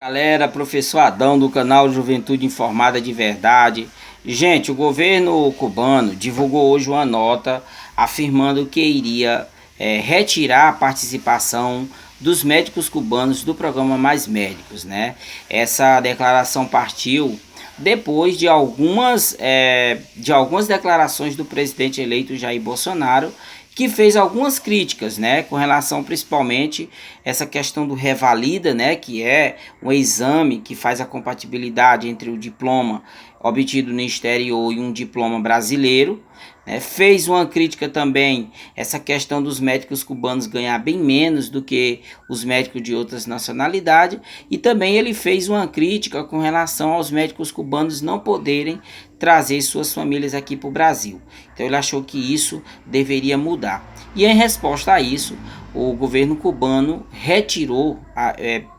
Galera, professor Adão do canal Juventude Informada de Verdade. Gente, o governo cubano divulgou hoje uma nota afirmando que iria retirar a participação dos médicos cubanos do programa Mais Médicos, né? Essa declaração partiu depois de algumas declarações do presidente eleito Jair Bolsonaro, que fez algumas críticas, né, com relação principalmente essa questão do Revalida, né, que é um exame que faz a compatibilidade entre o diploma obtido no exterior e um diploma brasileiro, né. Fez uma crítica também essa questão dos médicos cubanos ganhar bem menos do que os médicos de outras nacionalidades, e também ele fez uma crítica com relação aos médicos cubanos não poderem trazer suas famílias aqui para o Brasil. Então ele achou que isso deveria mudar. E em resposta a isso, o governo cubano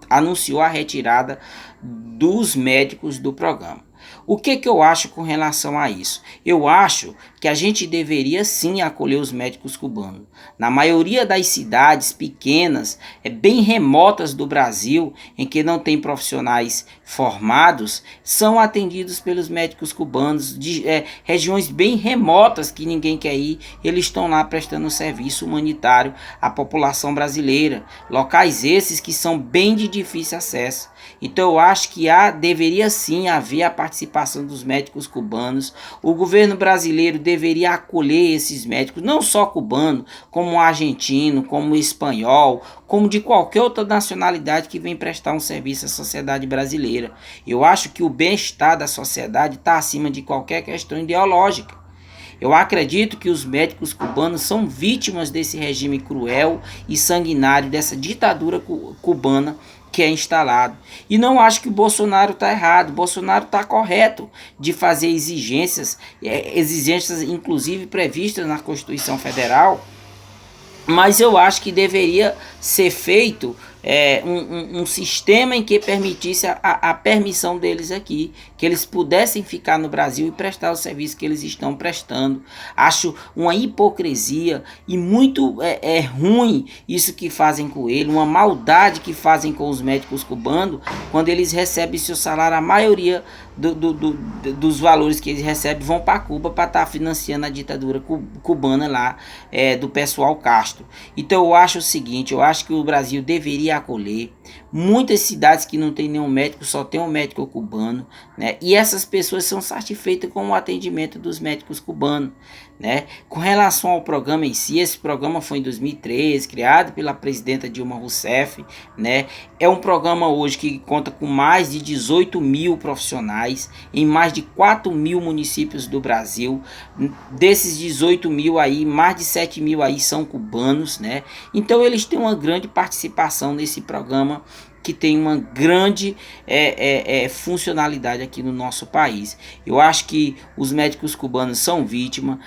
anunciou a retirada dos médicos do programa. O que eu acho com relação a isso? Eu acho que a gente deveria sim acolher os médicos cubanos. Na maioria das cidades pequenas, bem remotas do Brasil, em que não tem profissionais formados, são atendidos pelos médicos cubanos de regiões bem remotas que ninguém quer ir. Eles estão lá prestando serviço humanitário à população brasileira. Locais esses que são bem de difícil acesso. Então eu acho que deveria sim haver a participação dos médicos cubanos. O governo brasileiro deveria acolher esses médicos, não só cubano, como argentino, como espanhol, como de qualquer outra nacionalidade que vem prestar um serviço à sociedade brasileira. Eu acho que o bem-estar da sociedade está acima de qualquer questão ideológica. Eu acredito que os médicos cubanos são vítimas desse regime cruel e sanguinário, dessa ditadura cubana que é instalado. E não acho que o Bolsonaro está errado. O Bolsonaro está correto de fazer exigências inclusive previstas na Constituição Federal, mas eu acho que deveria ser feito um sistema em que permitisse a permissão deles aqui, que eles pudessem ficar no Brasil e prestar o serviço que eles estão prestando. Acho uma hipocrisia e muito ruim isso que fazem com ele, uma maldade que fazem com os médicos cubanos quando eles recebem seu salário. A maioria dos valores que eles recebem vão para Cuba para estar financiando a ditadura cubana lá, do pessoal Castro. Então eu acho o seguinte, eu acho que o Brasil deveria acolher muitas cidades que não tem nenhum médico, só tem um médico cubano, né? E essas pessoas são satisfeitas com o atendimento dos médicos cubanos, né? Com relação ao programa em si, esse programa foi em 2013, criado pela presidenta Dilma Rousseff, né? É um programa hoje que conta com mais de 18 mil profissionais em mais de 4 mil municípios do Brasil. Desses 18 mil aí, mais de 7 mil aí são cubanos, né? Então eles têm uma grande participação nesse programa, que tem uma grande funcionalidade aqui no nosso país. Eu acho que os médicos cubanos são vítimas,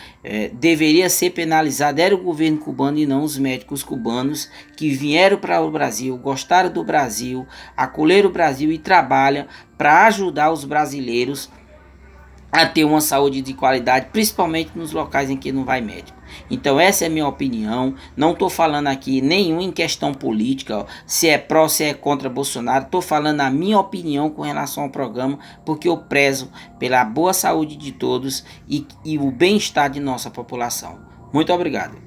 deveria ser penalizado era o governo cubano e não os médicos cubanos que vieram para o Brasil, gostaram do Brasil, acolheram o Brasil e trabalham para ajudar os brasileiros a ter uma saúde de qualidade, principalmente nos locais em que não vai médico. Então essa é a minha opinião. Não estou falando aqui nenhum em questão política, ó, se é pró, se é contra Bolsonaro. Estou falando a minha opinião com relação ao programa, porque eu prezo pela boa saúde de todos e o bem-estar de nossa população. Muito obrigado.